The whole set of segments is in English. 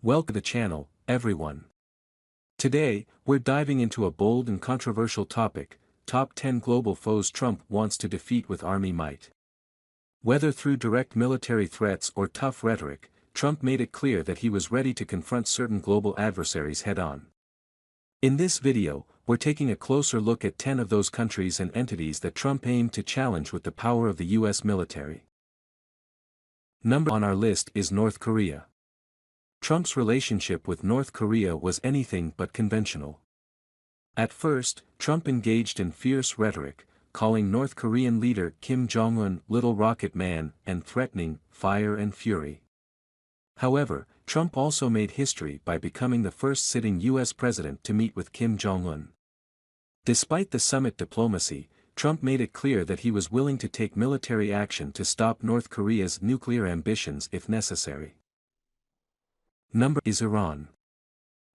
Welcome to the channel, everyone. Today, we're diving into a bold and controversial topic: top 10 global foes Trump wants to defeat with army might. Whether through direct military threats or tough rhetoric, Trump made it clear that he was ready to confront certain global adversaries head-on. In this video, we're taking a closer look at 10 of those countries and entities that Trump aimed to challenge with the power of the US military. Number on our list is North Korea. Trump's relationship with North Korea was anything but conventional. At first, Trump engaged in fierce rhetoric, calling North Korean leader Kim Jong-un "Little Rocket Man" and threatening "fire and fury." However, Trump also made history by becoming the first sitting U.S. president to meet with Kim Jong-un. Despite the summit diplomacy, Trump made it clear that he was willing to take military action to stop North Korea's nuclear ambitions if necessary. Number is Iran.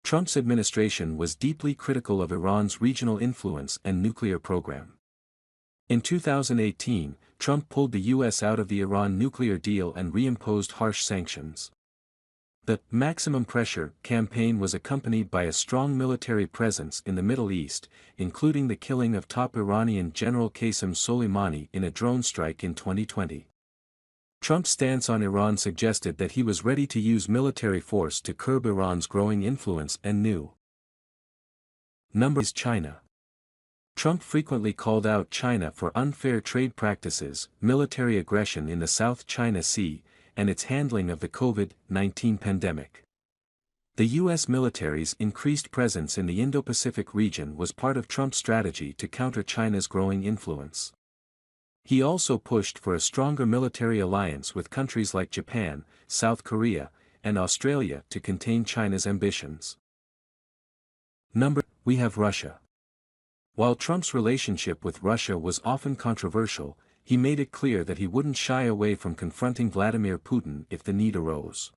Trump's administration was deeply critical of Iran's regional influence and nuclear program. In 2018, Trump pulled the U.S. out of the Iran nuclear deal and reimposed harsh sanctions. The "maximum pressure" campaign was accompanied by a strong military presence in the Middle East, including the killing of top Iranian General Qasem Soleimani in a drone strike in 2020. Trump's stance on Iran suggested that he was ready to use military force to curb Iran's growing influence and new. Number is China. Trump frequently called out China for unfair trade practices, military aggression in the South China Sea, and its handling of the COVID-19 pandemic. The U.S. military's increased presence in the Indo-Pacific region was part of Trump's strategy to counter China's growing influence. He also pushed for a stronger military alliance with countries like Japan, South Korea, and Australia to contain China's ambitions. Number, we have Russia. While Trump's relationship with Russia was often controversial, he made it clear that he wouldn't shy away from confronting Vladimir Putin if the need arose.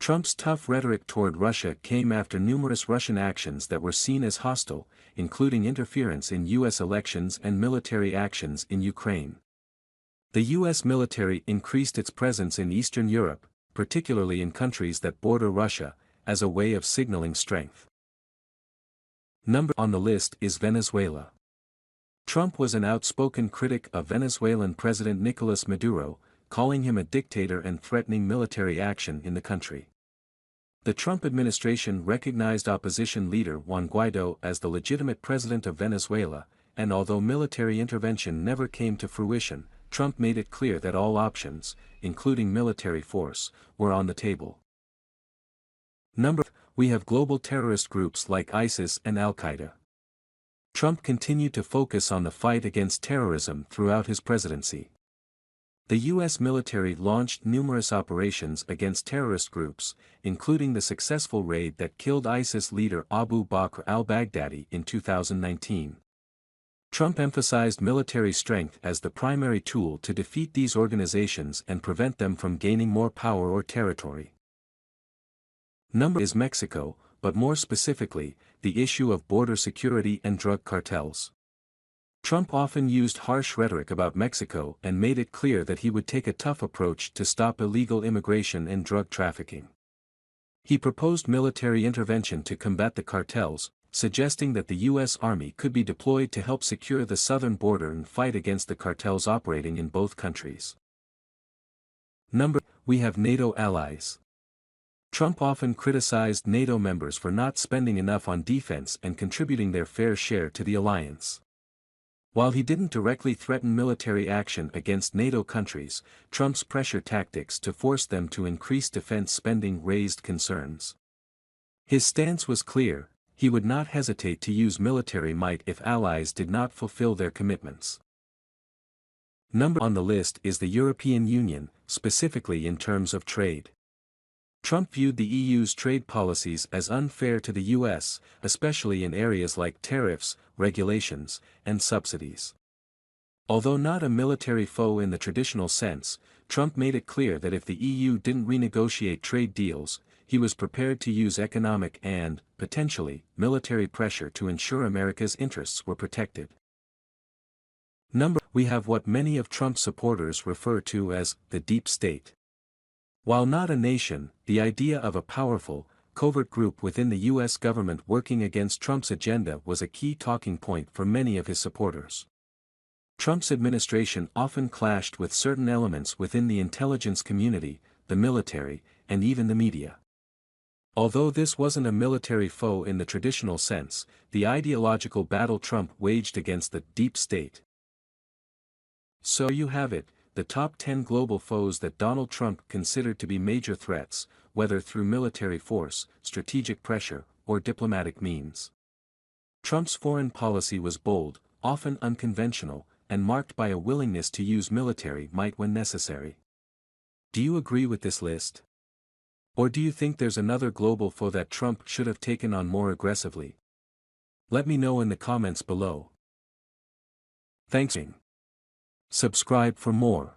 Trump's tough rhetoric toward Russia came after numerous Russian actions that were seen as hostile, including interference in U.S. elections and military actions in Ukraine. The U.S. military increased its presence in Eastern Europe, particularly in countries that border Russia, as a way of signaling strength. Number on the list is Venezuela. Trump was an outspoken critic of Venezuelan President Nicolas Maduro, calling him a dictator and threatening military action in the country. The Trump administration recognized opposition leader Juan Guaido as the legitimate president of Venezuela, and although military intervention never came to fruition, Trump made it clear that all options, including military force, were on the table. Number, we have global terrorist groups like ISIS and Al-Qaeda. Trump continued to focus on the fight against terrorism throughout his presidency. The U.S. military launched numerous operations against terrorist groups, including the successful raid that killed ISIS leader Abu Bakr al-Baghdadi in 2019. Trump emphasized military strength as the primary tool to defeat these organizations and prevent them from gaining more power or territory. Number is Mexico, but more specifically, the issue of border security and drug cartels. Trump often used harsh rhetoric about Mexico and made it clear that he would take a tough approach to stop illegal immigration and drug trafficking. He proposed military intervention to combat the cartels, suggesting that the U.S. Army could be deployed to help secure the southern border and fight against the cartels operating in both countries. Number, we have NATO allies. Trump often criticized NATO members for not spending enough on defense and contributing their fair share to the alliance. While he didn't directly threaten military action against NATO countries, Trump's pressure tactics to force them to increase defense spending raised concerns. His stance was clear: he would not hesitate to use military might if allies did not fulfill their commitments. Number on the list is the European Union, specifically in terms of trade. Trump viewed the EU's trade policies as unfair to the U.S., especially in areas like tariffs, regulations, and subsidies. Although not a military foe in the traditional sense, Trump made it clear that if the EU didn't renegotiate trade deals, he was prepared to use economic and, potentially, military pressure to ensure America's interests were protected. Number, we have what many of Trump's supporters refer to as the deep state. While not a nation, the idea of a powerful, covert group within the U.S. government working against Trump's agenda was a key talking point for many of his supporters. Trump's administration often clashed with certain elements within the intelligence community, the military, and even the media. Although this wasn't a military foe in the traditional sense, the ideological battle Trump waged against the deep state. So you have it, the top 10 global foes that Donald Trump considered to be major threats, whether through military force, strategic pressure, or diplomatic means. Trump's foreign policy was bold, often unconventional, and marked by a willingness to use military might when necessary. Do you agree with this list? Or do you think there's another global foe that Trump should have taken on more aggressively? Let me know in the comments below. Thanks. Subscribe for more.